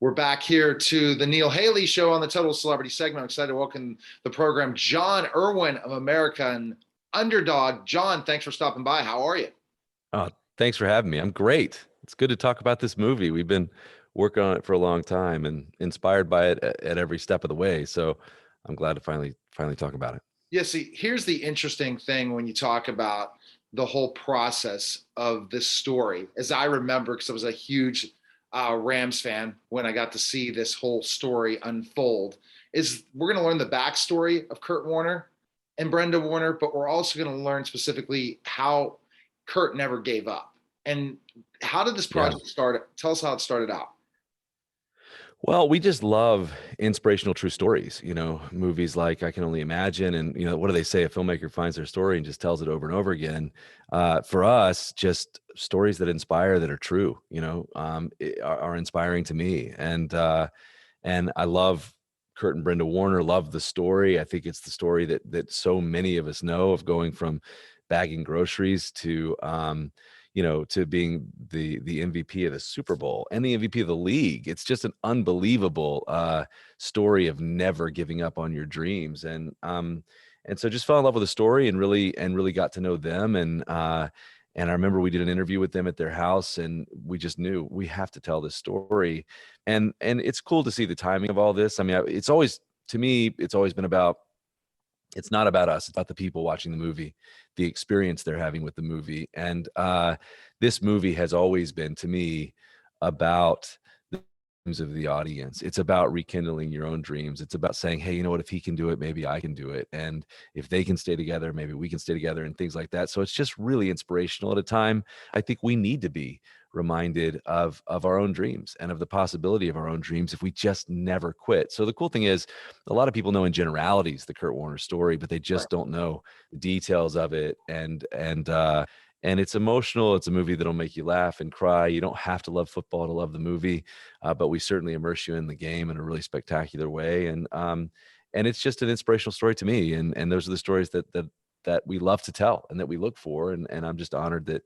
We're back here to the Neil Haley Show on the Total Celebrity segment. I'm excited to welcome the program Jon Erwin of American Underdog. Jon, thanks for stopping by. How are you? Oh, thanks for having me. I'm great. It's good to talk about this movie. We've been working on it for a long time and inspired by it at every step of the way. So I'm glad to finally talk about it. Yeah, see, here's the interesting thing when you talk about the whole process of this story. As I remember, because I was a huge Rams fan when I got to see this whole story unfold, is we're going to learn the backstory of Kurt Warner and Brenda Warner, but we're also going to learn specifically how Kurt never gave up. And how did this Yeah. project start? Tell us how it started out. Well, we just love inspirational true stories, movies like I Can Only Imagine. And, what do they say? A filmmaker finds their story and just tells it over and over again. For us, just stories that inspire, that are true, are inspiring to me. And I love Kurt and Brenda Warner, love the story. I think it's the story that so many of us know, of going from bagging groceries to, to being the MVP of the Super Bowl and the MVP of the league. It's just an unbelievable story of never giving up on your dreams. And so just fell in love with the story and really got to know them. And I remember we did an interview with them at their house, and we just knew we have to tell this story. And it's cool to see the timing of all this. I mean, it's always, to me, it's always been about, it's not about us, it's about the people watching the movie, the experience they're having with the movie. And this movie has always been, to me, about the dreams of the audience. It's about rekindling your own dreams. It's about saying, hey, you know what, if he can do it, maybe I can do it. And if they can stay together, maybe we can stay together, and things like that. So it's just really inspirational at a time I think we need to be reminded of our own dreams and of the possibility of our own dreams if we just never quit. So the cool thing is, a lot of people know in generalities the Kurt Warner story, but they just don't know the details of it. And it's emotional. It's a movie that'll make you laugh and cry. You don't have to love football to love the movie, but we certainly immerse you in the game in a really spectacular way. And it's just an inspirational story to me. And those are the stories that we love to tell and that we look for. And I'm just honored that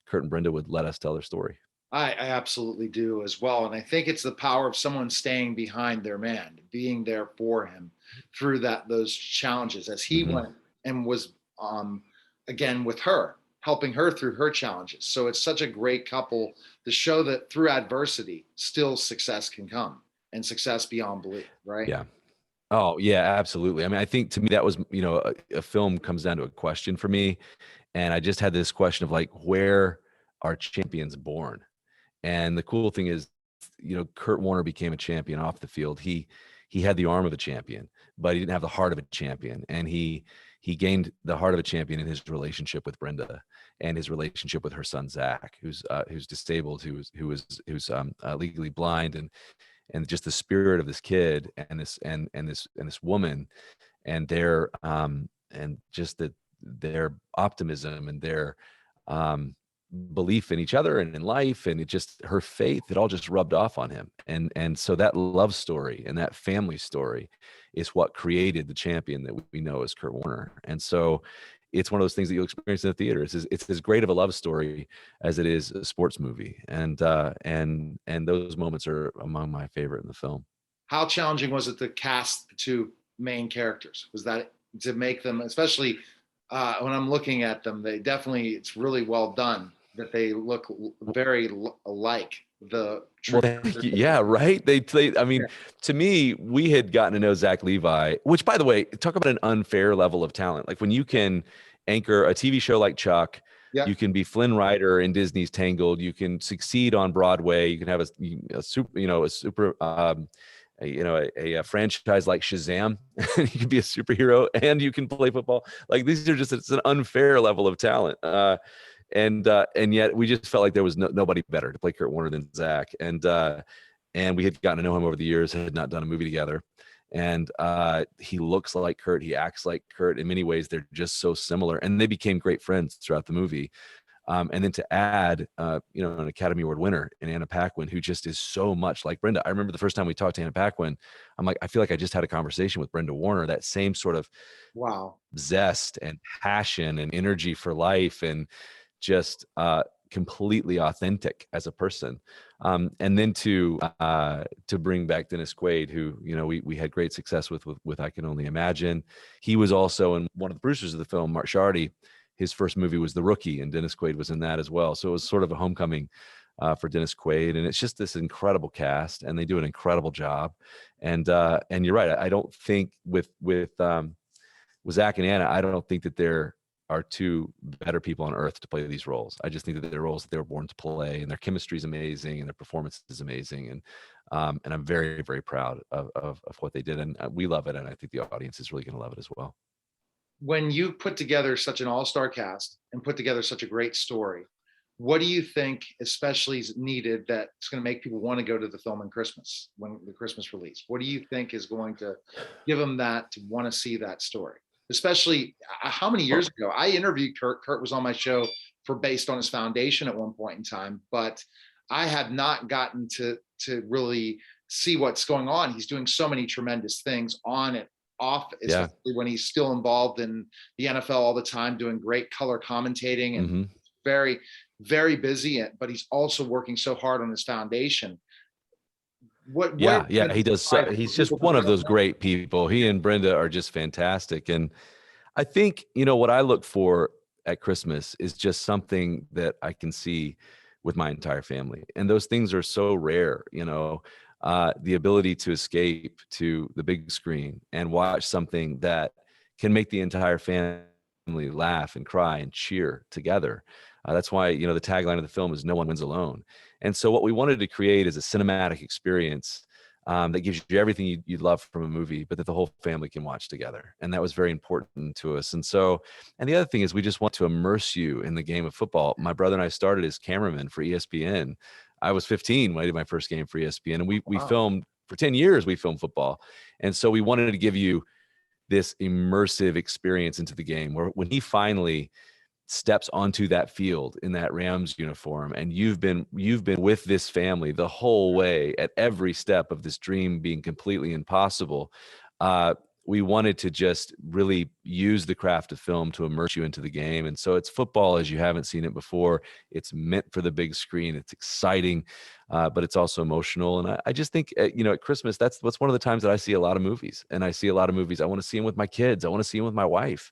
Kurt and Brenda would let us tell their story. I absolutely do as well. And I think it's the power of someone staying behind their man, being there for him through those challenges as he Mhm. went and was again with her, helping her through her challenges. So it's such a great couple to show that through adversity, still success can come, and success beyond belief, right? Yeah. Oh, yeah, absolutely. I mean, I think to me that was, a film comes down to a question for me. And I just had this question of like, where are champions born? And the cool thing is, Kurt Warner became a champion off the field. He had the arm of a champion, but he didn't have the heart of a champion. And he gained the heart of a champion in his relationship with Brenda and his relationship with her son Zach, who's disabled, who's legally blind, and just the spirit of this kid and this woman, and their optimism and their belief in each other and in life, and her faith, it all just rubbed off on him. And so that love story and that family story is what created the champion that we know as Kurt Warner. And so it's one of those things that you'll experience in the theater. It's as great of a love story as it is a sports movie. And those moments are among my favorite in the film. How challenging was it to cast the two main characters? Was that to make them, especially when I'm looking at them, it's really well done that they look very alike. Well, thank you. Yeah, right. I mean, to me, we had gotten to know Zach Levi, which, by the way, talk about an unfair level of talent. Like when you can anchor a TV show like Chuck, Yeah. you can be Flynn Rider in Disney's Tangled, you can succeed on Broadway, you can have a franchise like Shazam. You can be a superhero and you can play football. Like it's an unfair level of talent. And yet we just felt like there was nobody better to play Kurt Warner than Zach. And we had gotten to know him over the years, had not done a movie together. And he looks like Kurt, he acts like Kurt. In many ways, they're just so similar. And they became great friends throughout the movie. And then to add, an Academy Award winner in Anna Paquin, who just is so much like Brenda. I remember the first time we talked to Anna Paquin, I'm like, I feel like I just had a conversation with Brenda Warner, that same sort of wow zest and passion and energy for life, and just completely authentic as a person. And then to bring back Dennis Quaid, who, you know, we had great success with I Can Only Imagine. He was also in one of the producers of the film, Mark Shardy. His first movie was The Rookie, and Dennis Quaid was in that as well. So it was sort of a homecoming for Dennis Quaid, and it's just this incredible cast, and they do an incredible job. And you're right. I don't think with Zach and Anna, I don't think that there are two better people on earth to play these roles. I just think that they're roles that they were born to play, and their chemistry is amazing, and their performance is amazing. And I'm very, very proud of what they did, and we love it, and I think the audience is really going to love it as well. When you put together such an all-star cast and put together such a great story, what do you think especially is needed that's going to make people want to go to the film in Christmas, when the Christmas release? What do you think is going to give them that to want to see that story? Especially how many years ago I interviewed Kurt. Kurt was on my show for Based on His Foundation at one point in time, but I had not gotten to really see what's going on. He's doing so many tremendous things on it, off, especially when he's still involved in the NFL all the time, doing great color commentating and very, very busy, but he's also working so hard on his foundation. He does. He's just one of those great people. He and Brenda are just fantastic. And I think, you know, what I look for at Christmas is just something that I can see with my entire family. And those things are so rare, you know, the ability to escape to the big screen and watch something that can make the entire family laugh and cry and cheer together. That's why, you know, the tagline of the film is "No one wins alone." And so what we wanted to create is a cinematic experience that gives you everything you'd love from a movie, but that the whole family can watch together. And that was very important to us. And so, and the other thing is we just want to immerse you in the game of football. My brother and I started as cameramen for ESPN. I was 15 when I did my first game for ESPN, and we filmed for 10 years. We filmed football. And so we wanted to give you this immersive experience into the game, where when he finally steps onto that field in that Rams uniform, and you've been with this family the whole way at every step of this dream being completely impossible, we wanted to just really use the craft of film to immerse you into the game. And so it's football as you haven't seen it before. It's meant for the big screen. It's exciting, but it's also emotional. And I just think, you know, at Christmas, that's one of the times that I see a lot of movies. And I see a lot of movies. I want to see them with my kids. I want to see them with my wife.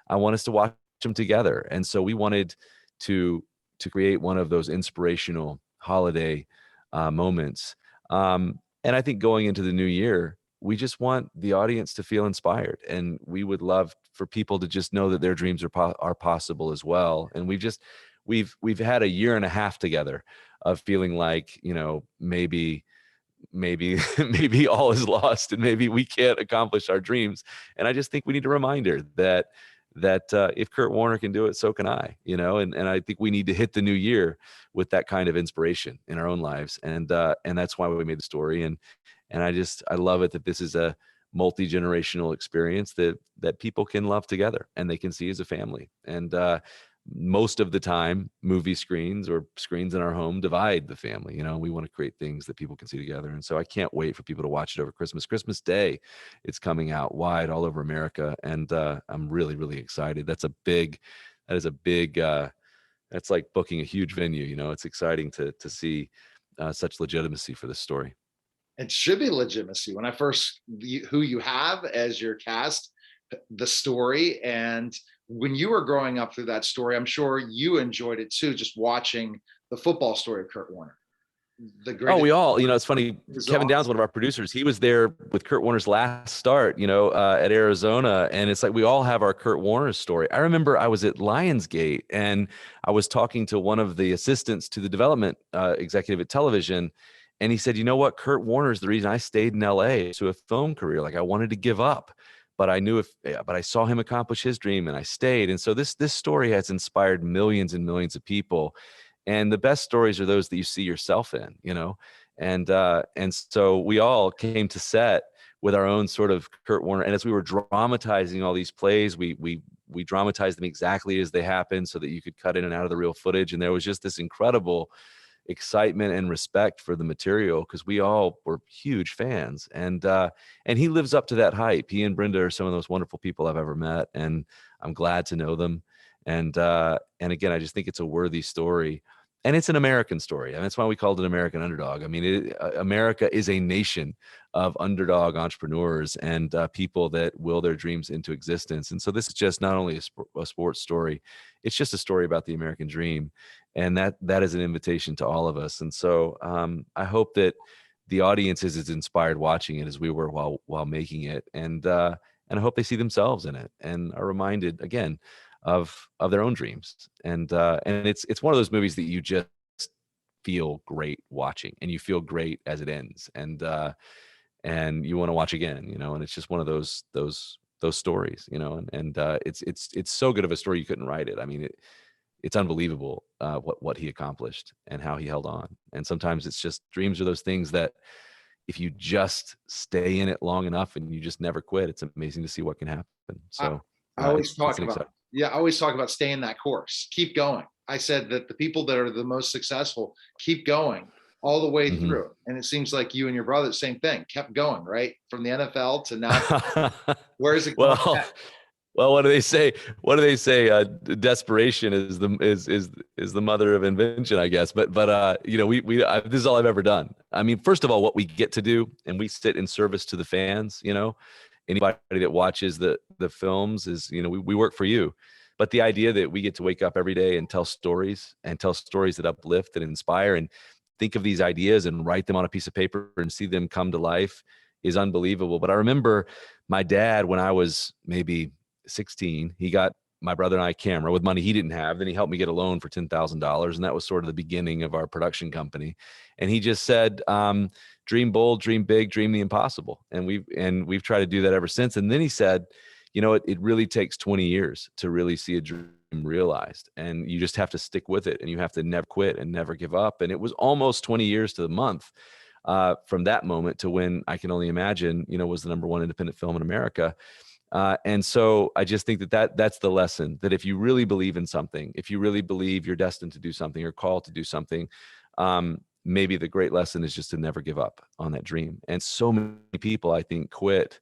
I want us to watch them together. And so we wanted to create one of those inspirational holiday moments. And I think going into the new year, we just want the audience to feel inspired, and we would love for people to just know that their dreams are possible as well. And we've had a year and a half together of feeling like, you know, maybe maybe all is lost and maybe we can't accomplish our dreams. And I just think we need a reminder that if Kurt Warner can do it, so can I, you know, and I think we need to hit the new year with that kind of inspiration in our own lives. And that's why we made the story. And I love it that this is a multi-generational experience that people can love together and they can see as a family. And most of the time, movie screens or screens in our home divide the family. You know, we want to create things that people can see together. And so I can't wait for people to watch it over Christmas Day. It's coming out wide all over America. And I'm really, really excited. That's like booking a huge venue. You know, it's exciting to see such legitimacy for this story. It should be legitimacy. When I first, who you have as your cast, the story, and when you were growing up through that story, I'm sure you enjoyed it too, just watching the football story of Kurt Warner. We all, you know, it's funny. Kevin Downs, one of our producers, he was there with Kurt Warner's last start, you know, at Arizona. And it's like, we all have our Kurt Warner story. I remember I was at Lionsgate and I was talking to one of the assistants to the development executive at television. And he said, you know what, Kurt Warner is the reason I stayed in LA to a film career. Like I wanted to give up, but I knew but I saw him accomplish his dream and I stayed. And so this story has inspired millions and millions of people. And the best stories are those that you see yourself in, you know? And so we all came to set with our own sort of Kurt Warner. And as we were dramatizing all these plays, we dramatized them exactly as they happened so that you could cut in and out of the real footage. And there was just this incredible excitement and respect for the material because we all were huge fans. And he lives up to that hype. He and Brenda are some of the most wonderful people I've ever met, and I'm glad to know them. And again, I just think it's a worthy story And it's an American story. And that's why we called it American Underdog. I mean, America is a nation of underdog entrepreneurs and people that will their dreams into existence. And so this is just not only a sports story, it's just a story about the American dream. And that is an invitation to all of us. And so I hope that the audience is as inspired watching it as we were while making it. And I hope they see themselves in it and are reminded again of their own dreams. And it's one of those movies that you just feel great watching, and you feel great as it ends, and you want to watch again, and it's just one of those stories, and it's so good of a story you couldn't write it. I mean, it's unbelievable what he accomplished and how he held on. And sometimes it's just dreams are those things that if you just stay in it long enough and you just never quit, it's amazing to see what can happen. So I always it's talk an about, exciting. yeah, I always talk about staying that course, keep going. I said that the people that are the most successful keep going all the way Mhm. through. And it seems like you and your brother, same thing, kept going, right? From the NFL to now, where is it going Well, next? well, what do they say? What do they say? Desperation is the mother of invention, I guess. But this is all I've ever done. I mean, first of all, what we get to do, and we sit in service to the fans. Anybody that watches the films is, we work for you. But the idea that we get to wake up every day and tell stories that uplift and inspire and think of these ideas and write them on a piece of paper and see them come to life is unbelievable. But I remember my dad, when I was maybe 16, he got my brother and I a camera with money he didn't have. Then he helped me get a loan for $10,000. And that was sort of the beginning of our production company. And he just said, dream bold, dream big, dream the impossible. And we've tried to do that ever since. And then he said, it really takes 20 years to really see a dream realized. And you just have to stick with it, and you have to never quit and never give up. And it was almost 20 years to the month from that moment to when I Can Only Imagine, was the #1 independent film in America. And so I just think that's the lesson, that if you really believe in something, if you really believe you're destined to do something or called to do something, maybe the great lesson is just to never give up on that dream. And so many people, I think, quit,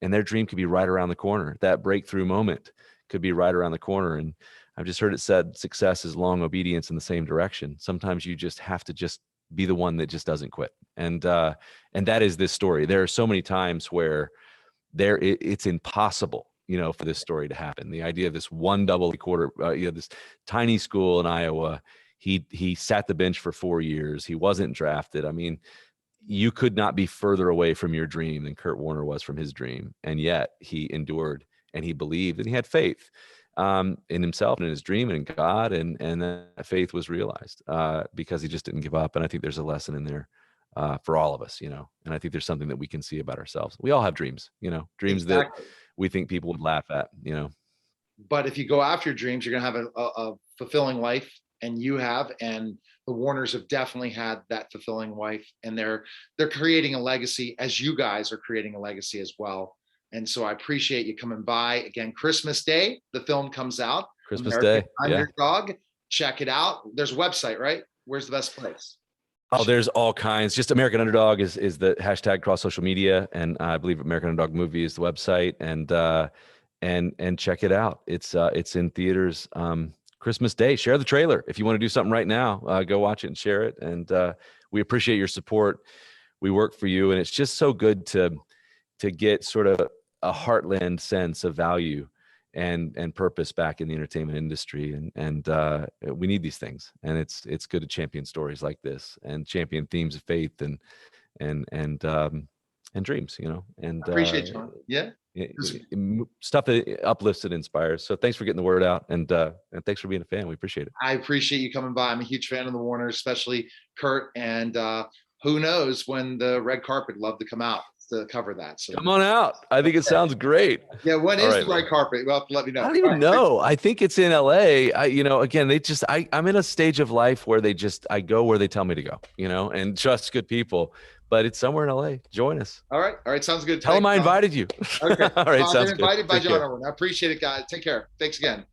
and their dream could be right around the corner. That breakthrough moment could be right around the corner. And I've just heard it said, success is long obedience in the same direction. Sometimes you just have to just be the one that just doesn't quit. And that is this story. There are so many times where it's impossible, for this story to happen. The idea of this one double quarter, this tiny school in Iowa, he sat the bench for 4 years. He wasn't drafted. I mean, you could not be further away from your dream than Kurt Warner was from his dream. And yet he endured, and he believed, and he had faith in himself and in his dream and in God. And that faith was realized because he just didn't give up. And I think there's a lesson in there for all of us, and I think there's something that we can see about ourselves. We all have dreams, dreams that Exactly. we think people would laugh at. But if you go after your dreams, you're going to have a fulfilling life, and you have, and the Warners have definitely had that fulfilling life, and they're creating a legacy, as you guys are creating a legacy as well. And so I appreciate you coming by again. Christmas Day, the film comes out, Christmas American Day. Yeah. Underdog. Check it out. There's a website, right? Where's the best place? Oh, there's all kinds. Just American Underdog is the hashtag across social media, and I believe American Underdog Movie is the website, and check it out. It's in theaters Christmas Day. Share the trailer if you want to do something right now. Go watch it and share it. And we appreciate your support. We work for you, and it's just so good to get sort of a heartland sense of value and purpose back in the entertainment industry. And we need these things, and it's good to champion stories like this and champion themes of faith and dreams, and Appreciate you, Jon. Yeah. stuff that uplifts and inspires. So thanks for getting the word out, and thanks for being a fan. We appreciate it. I appreciate you coming by. I'm a huge fan of the Warners, especially Kurt. And who knows when the red carpet would love to come out to cover that. So Come on out. I think it sounds great. yeah, when All is right, the red man. carpet? Well, let me know. I don't even know. I think it's in LA. Again, I'm in a stage of life where I go where they tell me to go, and trust good people, but it's somewhere in LA. Join us. All right. All right. Sounds good. Tell them Thanks, I Jon. invited you. Okay. All right. I've been Sounds good. invited by Take Jon care. Erwin. I appreciate it, guys. Take care. Thanks again.